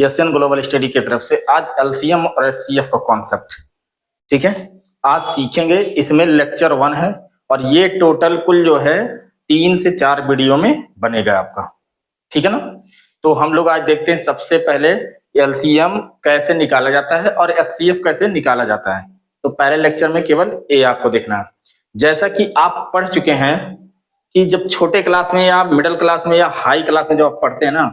Asian global study की तरफ से आज एलसीएम और एचसीएफ का कॉन्सेप्ट, ठीक है, आज सीखेंगे। इसमें लेक्चर 1 है और ये टोटल कुल जो है 3 से 4 वीडियो में बनेगा आपका, ठीक है ना। तो हम लोग आज देखते हैं सबसे पहले एलसीएम कैसे निकाला जाता है और एचसीएफ कैसे निकाला जाता है। तो पहले लेक्चर में केवल ए आपको देखना है। जैसा कि आप पढ़ चुके हैं कि जब छोटे क्लास में या मिडिल क्लास में या हाई क्लास में जब आप पढ़ते हैं ना,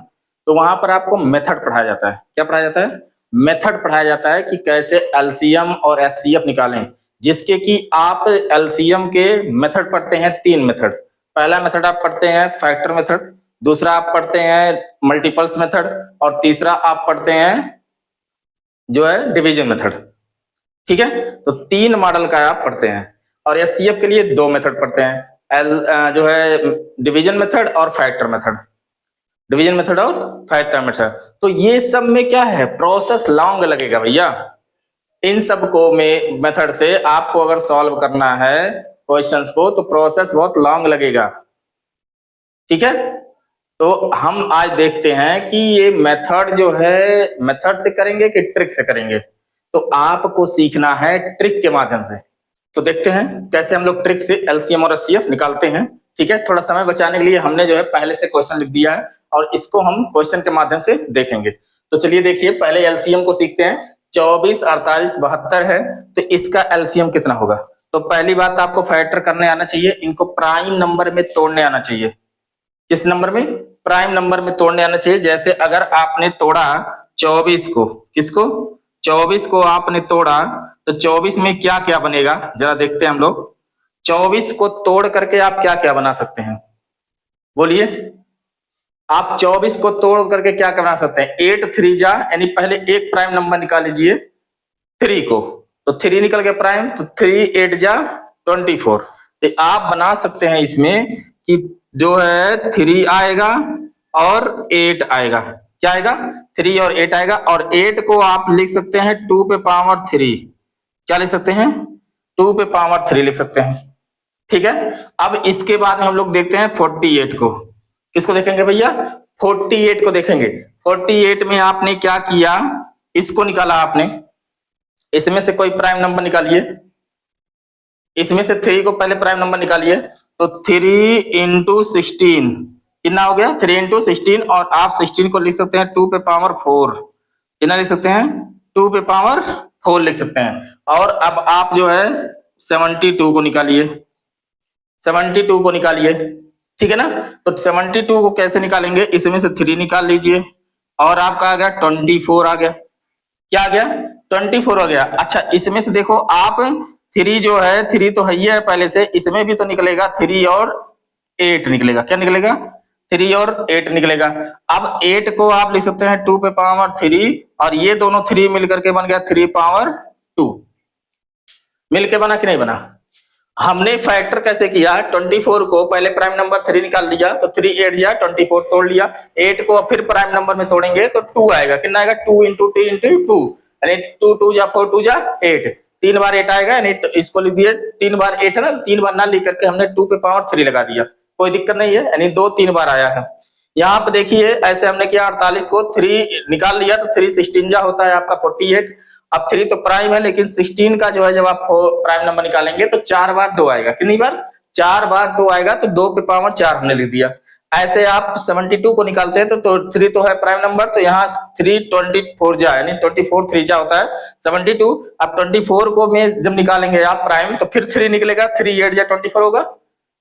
तो वहां पर आपको मेथड पढ़ाया जाता है। क्या पढ़ाया जाता है? मेथड पढ़ाया जाता है कि कैसे एलसीएम और एचसीएफ निकालें, जिसके कि आप एलसीएम के मेथड पढ़ते हैं 3 मेथड। पहला मेथड आप पढ़ते हैं फैक्टर मेथड, दूसरा आप पढ़ते हैं मल्टीपल्स मेथड और तीसरा आप पढ़ते हैं जो है डिवीजन मेथड, ठीक है। तो 3 मॉडल का आप पढ़ते हैं और एचसीएफ के लिए 2 मेथड पढ़ते हैं, जो है डिवीजन मेथड और फैक्टर मेथड, डिवीजन मेथड और फैक्टर मेथड। तो ये सब में क्या है, प्रोसेस लॉन्ग लगेगा भैया। इन सब को में मेथड से आपको अगर सॉल्व करना है क्वेश्चंस को तो प्रोसेस बहुत लॉन्ग लगेगा, ठीक है। तो हम आज देखते हैं कि ये मेथड जो है मेथड से करेंगे कि ट्रिक से करेंगे। तो आपको सीखना है ट्रिक के माध्यम से। तो देखते हैं कैसे हम लोग ट्रिक से एलसीएम और एचसीएफ निकालते हैं, ठीक है। थोड़ा समय बचाने के लिए हमने जो है पहले से क्वेश्चन लिख दिया है और इसको हम क्वेश्चन के माध्यम से देखेंगे। तो चलिए देखिए, पहले एलसीएम को सीखते हैं। 24, 48, 72 है, तो इसका एलसीएम कितना होगा। तो पहली बात आपको फैक्टर करने आना चाहिए, इनको प्राइम नंबर में तोड़ने आना चाहिए। किस नंबर में? प्राइम नंबर में तोड़ने आना चाहिए। जैसे अगर आपने तोड़ा 24 को, किसको? 24 को आपने तोड़ा तो 24 में क्या क्या बनेगा जरा देखते हैं हम लोग। 24 को तोड़ करके आप क्या क्या बना सकते हैं, बोलिए। आप 24 को तोड़ करके क्या क्या बना सकते हैं? 8 3 जा, यानी पहले एक प्राइम नंबर निकाल लीजिए 3 को, तो 3 निकल गया प्राइम, तो 3 8 जा 24। तो आप बना सकते हैं इसमें कि जो है 3 आएगा और 8 आएगा। क्या आएगा? 3 और 8 आएगा। और 8 को आप लिख सकते हैं 2 पे पावर 3। क्या लिख सकते हैं? 2 पे पावर 3 लिख सकते हैं, ठीक है। अब इसके बाद में हम लोग देखते हैं 48 को। किसको देखेंगे भैया? 48 को देखेंगे। 48 में आपने क्या किया, इसको निकाला आपने। इसमें से कोई प्राइम नंबर निकालिए, इसमें से 3 को पहले प्राइम नंबर निकालिए। तो 3 इंटू 16 कितना हो गया? 3 इंटू 16। और आप 16 को लिख सकते हैं 2 पे पावर 4। कितना लिख सकते हैं? 2 पे पावर 4 लिख सकते हैं। और अब आप जो है 72 को निकालिए, 72 को निकालिए, ठीक है ना। तो 72 को कैसे निकालेंगे? इसमें से 3 निकाल लीजिए और आपका आ गया 24 आ गया। क्या आ गया? 24 हो गया। अच्छा, इसमें से देखो आप 3 जो है, 3 तो है ही है पहले से, इसमें भी तो निकलेगा 3 और 8 निकलेगा। क्या निकलेगा? 3 और 8 निकलेगा। अब 8 को आप लिख सकते हैं 2 पे पावर 3 और ये दोनों 3 मिलकर के बन गया 3 पावर 2। मिलके बना कि नहीं बना? हमने फैक्टर कैसे किया? 24 को पहले प्राइम नंबर 3 निकाल लिया, तो 3 8 जा 24 तोड़ लिया। 8 को फिर प्राइम नंबर में तोड़ेंगे तो 2 आएगा। कितना आएगा? 2 इंटू 2 इंटू 2, यानी 2 2 जा 4 2 जा 8। 3 बार 8 आएगा, यानी इसको लिख दिए 3 बार 8 है ना, 3 बार ना लिख करके हमने 2 पे पावर 3 लगा दिया, कोई दिक्कत नहीं है, यानी 2 3 बार आया है। यहाँ पे देखिए ऐसे हमने किया, 48 को 3 निकाल लिया तो 3 16 जा होता है आपका 48। अब 3 तो प्राइम है, लेकिन 16 का जो है जब आप प्राइम नंबर निकालेंगे तो 4 बार 2 आएगा। कितनी बार? 4 बार 2 आएगा, तो 2 पे पावर 4 हमने लिख दिया। ऐसे आप 72 को निकालते हैं तो 3 तो है प्राइम नंबर, तो यहाँ 3 24 जा, यानी 24 3 जा होता है 72। अब 24 को में जब निकालेंगे आप प्राइम तो फिर 3 निकलेगा, 3 8 जा 24 होगा,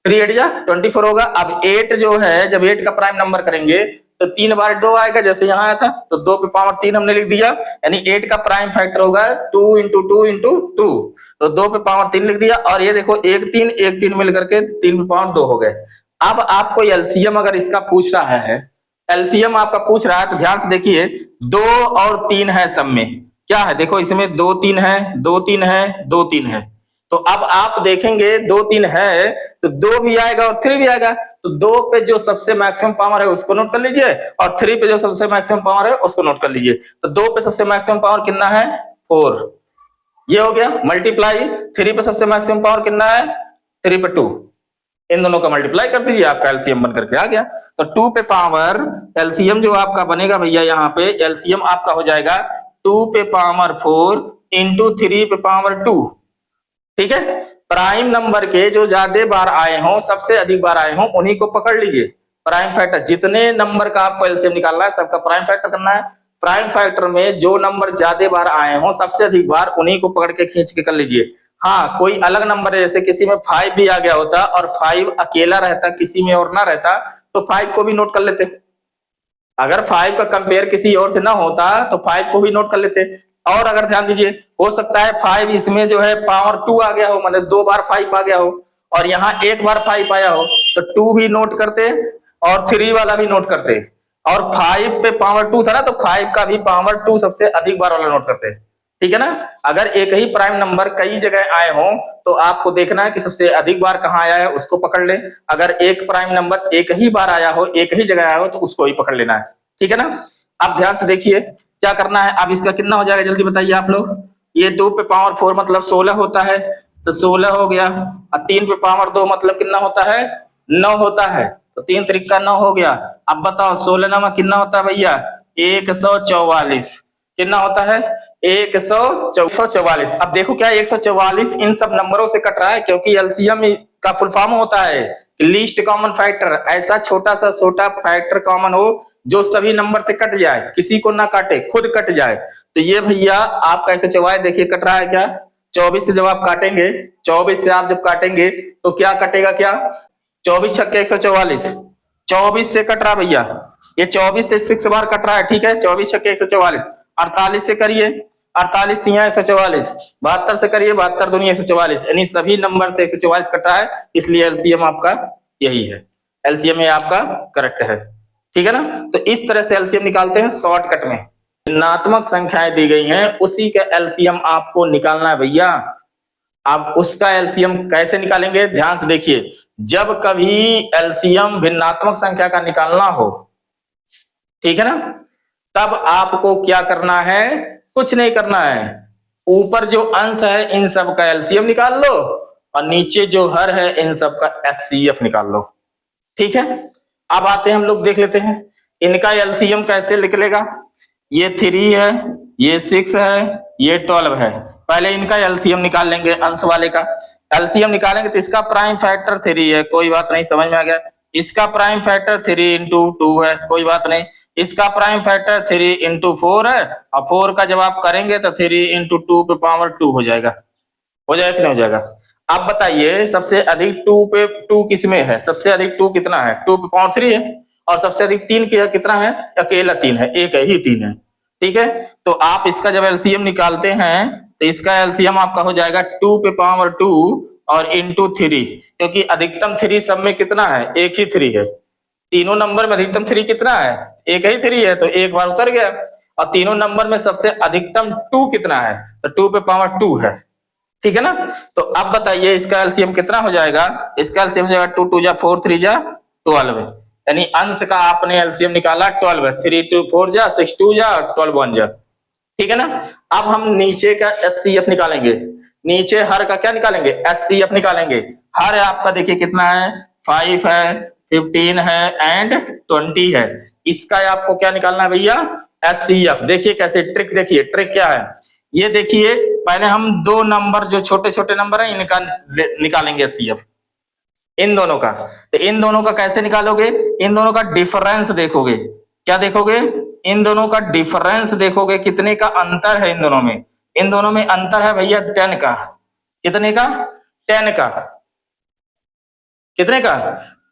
3 8 जा 24 होगा। अब 8 जो है, जब 8 का प्राइम नंबर करेंगे तो 3 बार 2 आएगा, जैसे यहाँ आया था, तो 2 पे पावर 3 हमने लिख दिया, यानी 8 का प्राइम फैक्टर होगा 2 इंटू 2 इंटू 2, तो 2 पे पावर 3 लिख दिया। और ये देखो 1 3 मिलकर के 3 पे पावर 2 हो गए। अब आपको एलसीएम अगर इसका पूछ रहा है, एलसीएम आपका पूछ रहा है, तो ध्यान से देखिए 2 और 3 है सब में। क्या है? देखो इसमें 2 3 है, 2 3 है, 2 3 है। तो अब आप देखेंगे 2 3 है तो 2 भी आएगा और 3 भी आएगा। तो 2 पे जो सबसे मैक्सिमम पावर है उसको नोट कर लीजिए और 3 पे जो सबसे मैक्सिमम पावर है उसको नोट कर लीजिए। तो 2 पे सबसे मैक्सिमम पावर कितना है? 4। ये हो गया मल्टीप्लाई। 3 पे सबसे मैक्सिमम पावर कितना है? 3 पे 2। इन दोनों का मल्टीप्लाई कर दीजिए, आपका एलसीएम बन करके आ गया। तो 2 पे पावर एलसीएम जो आपका बनेगा भैया, यहाँ पे एलसीएम आपका हो जाएगा 2 पे पावर 4 इंटू 3 पे पावर 2। ठीक है, प्राइम नंबर के जो ज्यादा बार आए हों, सबसे अधिक बार आए हों, उन्हीं को पकड़ लीजिए। प्राइम फैक्टर जितने नंबर का आपको एलसीएम निकालना है, सबका प्राइम फैक्टर करना है। प्राइम फैक्टर में जो नंबर ज्यादा बार आए हों, सबसे अधिक बार, उन्हीं को पकड़ के खींच के कर लीजिए। हाँ, कोई अलग नंबर है, जैसे किसी में 5 भी आ गया होता और 5 अकेला रहता, किसी में और ना रहता, तो 5 को भी नोट कर लेते। अगर 5 का कंपेयर किसी और से ना होता तो 5 को भी नोट कर लेते। और अगर ध्यान दीजिए, हो सकता है 5 इसमें जो है पावर 2 आ गया हो, मतलब 2 बार 5 आ गया हो, और यहाँ 1 बार 5 आया हो, तो 2 भी नोट करते और 3 वाला भी नोट करते। और 5 पे पावर 2 था ना, तो 5 का भी पावर 2 सबसे अधिक बार वाला नोट करते। ठीक है ना। अगर एक ही प्राइम नंबर कई जगह आए हों, तो आपको देखना है कि सबसे अधिक बार कहाँ आया है, उसको पकड़ ले। अगर एक प्राइम नंबर एक ही बार आया हो, एक ही जगह आया हो, तो उसको ही पकड़ लेना है। ठीक है ना। अब ध्यान से देखिए क्या करना है। अब इसका कितना हो जाएगा, जल्दी बताइए आप लोग। ये 2 पे पावर 4 मतलब 16 होता है, तो 16 हो गया। और 3 पे पावर 2 मतलब कितना होता है, 9 होता है। तो 3 त्रिका 9 हो गया। अब बताओ 16 में कितना होता है भैया, 144। कितना होता है, 144। अब देखो क्या 144 इन सब नंबरों से कट रहा है, क्योंकि एलसीएम का फुल फॉर्म होता है लीस्ट कॉमन फैक्टर। ऐसा छोटा सा छोटा फैक्टर कॉमन हो जो सभी नंबर से कट जाए, किसी को ना काटे, खुद कट जाए। तो ये भैया आपका 144 देखिए कट रहा है क्या, 24 से जब आप काटेंगे, 24 से आप जब काटेंगे तो क्या कटेगा, क्या 24 छक्के 144, 24 से कट रहा भैया, ये 24 से 6 बार कट रहा है। ठीक है, 24 छक्के 144। 48 से करिए, 48 तिया 144, 72 से करिए, 72 दुनिया 144, यानी सभी नंबर से 144 कट रहा है, इसलिए एलसीएम आपका यही है। एलसीएम ये आपका करेक्ट है। ठीक है ना। तो इस तरह से एलसीएम निकालते हैं शॉर्टकट में। ऋणात्मक संख्याएं दी गई हैं, उसी का एलसीएम आपको निकालना है भैया। आप उसका एलसीएम कैसे निकालेंगे, ध्यान से देखिए। जब कभी एलसीएम भिन्नात्मक संख्या का निकालना हो, ठीक है ना, तब आपको क्या करना है, कुछ नहीं करना है। ऊपर जो अंश है इन सब का एलसीएम निकाल लो, और नीचे जो हर है इन सब का एचसीएफ निकाल लो। ठीक है। अब आते हैं हम लोग देख लेते हैं इनका एलसीएम कैसे निकलेगा। ये 3 है, ये 6 है, ये 12 है। पहले इनका एलसीएम निकाल लेंगे, अंश वाले का एलसीएम निकालेंगे। तो इसका प्राइम फैक्टर 3 है, कोई बात नहीं, समझ में आ गया। इसका प्राइम फैक्टर 3 इंटू 2 है, कोई बात नहीं। इसका प्राइम फैक्टर 3 इंटू 4 है, और 4 का जब आप करेंगे तो 3 इंटू 2 पे पावर 2 हो जाएगा। हो जाएगा कि नहीं हो जाएगा। आप बताइए सबसे अधिक 2 पे 2 किसमें है, सबसे अधिक 2 कितना है, 2 पे पावर 3 है। और सबसे अधिक 3 कितना है, अकेला 3 है, एक ही 3 है। ठीक है। तो आप इसका जब एलसीएम निकालते हैं, तो इसका एलसीएम आपका हो जाएगा 2 पे पावर 2 और इंटू 3, क्योंकि अधिकतम 3 सब में कितना है, एक ही 3 है। तीनों नंबर में अधिकतम 3 कितना है, एक ही 3 है, तो एक बार उतर गया। और तीनों नंबर में सबसे अधिकतम 2 कितना है, तो 2 पे पावर 2 है। ठीक है ना। तो अब बताइए इसका एलसीएम कितना हो जाएगा, इसका एलसीएम हो जाएगा 2 2 जा 4 3 जा 12, यानी अंश का आपने एलसीएम निकाला 12, 3 2 4 जा 6 2 जा 12 1 जा। ठीक है ना। अब हम नीचे का एचसीएफ निकालेंगे, नीचे हर का क्या निकालेंगे, एचसीएफ निकालेंगे। हर आपका देखिए कितना है, 5 है, 15 है एंड 20 है। इसका आपको क्या निकालना है भैया, एचसीएफ। देखिए कैसे ट्रिक, देखिए ट्रिक क्या है। ये देखिए पहले हम दो नंबर जो छोटे छोटे नंबर है इनका निकालेंगे एचसीएफ, इन दोनों का। तो इन दोनों का कैसे निकालोगे, इन दोनों का डिफरेंस देखोगे। क्या देखोगे, इन दोनों का डिफरेंस देखोगे, कितने का अंतर है इन दोनों में। इन दोनों में अंतर है भैया 10 का। कितने का, 10 का। कितने का,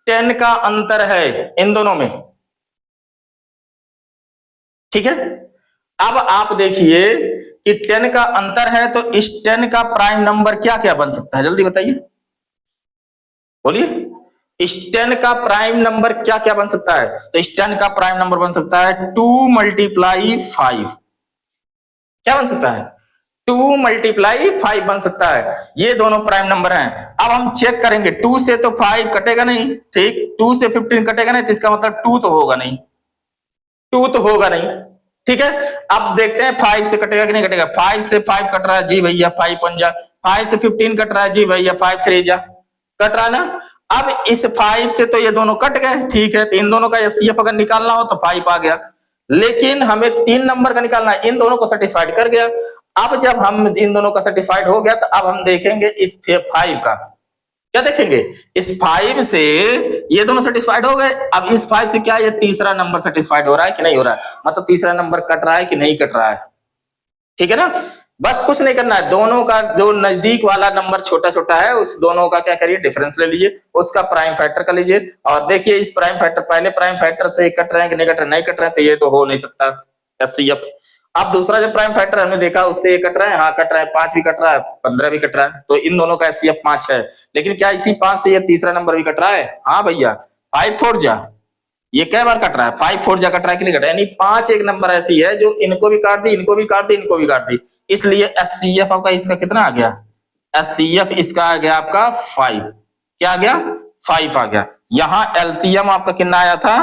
10 का अंतर है इन दोनों में। ठीक है। अब आप देखिए कि 10 का अंतर है, तो इस 10 का प्राइम नंबर क्या क्या बन सकता है, जल्दी बताइए, बोलिए। इस 10 का प्राइम नंबर क्या क्या बन सकता है, तो इस 10 का प्राइम नंबर बन सकता है 2 मल्टीप्लाई 5। क्या बन सकता है, 2 मल्टीप्लाई 5 बन सकता है। ये दोनों प्राइम नंबर हैं। अब हम चेक करेंगे, 2 से तो 5 कटेगा नहीं, ठीक, 2 से 15 कटेगा नहीं, तो इसका मतलब 2 तो होगा नहीं, 2 तो होगा नहीं। ठीक है। अब देखते हैं 5 से कटेगा कि नहीं कटेगा। 5 से 5 कट रहा है जी भैया, 5 1 जा। 5 से 15 कट रहा है जी भैया, 5 3 जा। कट रहा है ना। अब इस 5 से तो ये दोनों कट गए, ठीक है, तो इन दोनों का एचसीएफ अगर निकालना हो तो 5 आ गया, लेकिन हमें 3 नंबर का निकालना है, इन दोनों को सेटिस्फाइड कर गया। अब जब हम इन दोनों का सेटिस्फाइड हो गया तो अब हम देखेंगे इस 5 का, क्या देखेंगे, इस 5 से ये दोनों सेटिस्फाइड हो गए, अब इस 5 से क्या ये तीसरा नंबर सेटिस्फाइड हो रहा है कि नहीं हो रहा है, मतलब तीसरा नंबर कट रहा है कि नहीं कट रहा है, ठीक है ना। बस कुछ नहीं करना है, दोनों का जो नजदीक वाला नंबर छोटा छोटा है उस दोनों का क्या करिए, डिफरेंस ले लीजिए, उसका प्राइम फैक्टर कर लीजिए, और देखिए इस प्राइम फैक्टर, पहले प्राइम फैक्टर से कट रहे हैं कि नहीं कट रहे, नहीं कट रहे हैं तो ये तो हो नहीं सकता एचसीएफ। अब दूसरा जो प्राइम फैक्टर हमने देखा उससे ये कट रहा है, हाँ कट रहा है, 5 भी कट रहा है, 15 भी कट रहा है, तो इन दोनों का एचसीएफ 5 है। लेकिन क्या इसी 5 से ये तीसरा नंबर भी कट रहा है, हाँ भैया, 5 4 जा, ये कै बार कट रहा है, 5 4 जा कट रहा है कि नहीं कट रहा है, यानी 5 एक नंबर ऐसी है जो इनको भी काट दी, इनको भी काट दी, इनको भी काट दी, इसलिए एचसीएफ आपका इसका कितना आ गया, एचसीएफ इसका आ गया आपका 5, क्या आ गया, 5 आ गया। यहाँ एलसीएम आपका कितना आया था,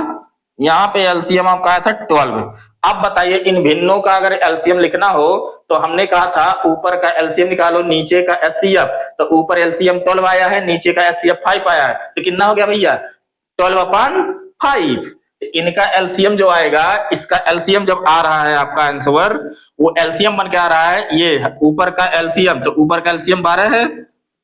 यहाँ पे एलसीएम आपका आया था 12। अब बताइए इन भिन्नों का अगर एलसीएम लिखना हो तो हमने कहा था ऊपर का एलसीएम निकालो नीचे का एचसीएफ, तो ऊपर एलसीएम 12 आया है, नीचे का एचसीएफ 5 आया है, तो कितना हो गया भैया, 12/5। इनका एलसीएम जो आएगा, इसका एलसीएम जब आ रहा है आपका आंसर, वो एलसीएम बन के आ रहा है, ये ऊपर का एलसीएम, तो ऊपर का एलसीएम 12 है,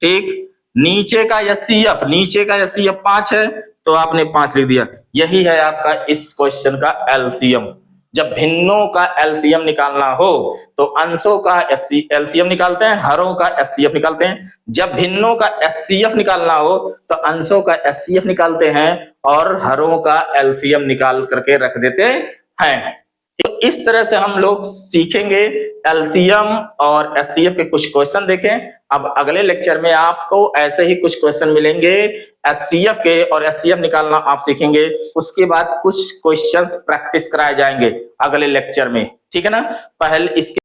ठीक, नीचे का एचसीएफ, नीचे का एचसीएफ 5 है, तो आपने 5 लिख दिया। यही है आपका इस क्वेश्चन का एलसीएम। जब भिन्नों का एलसीएम निकालना हो तो अंशों का एलसीएम निकालते हैं, हरों का एचसीएफ निकालते हैं। जब भिन्नों का एचसीएफ निकालना हो तो अंशों का एचसीएफ निकालते हैं और हरों का एलसीएम निकाल करके रख देते हैं। तो इस तरह से हम लोग सीखेंगे एलसीएम और एचसीएफ के कुछ क्वेश्चन देखें। अब अगले लेक्चर में आपको ऐसे ही कुछ क्वेश्चन मिलेंगे एचसीएफ के, और एचसीएफ निकालना आप सीखेंगे, उसके बाद कुछ क्वेश्चंस प्रैक्टिस कराए जाएंगे अगले लेक्चर में, ठीक है ना। पहले इसके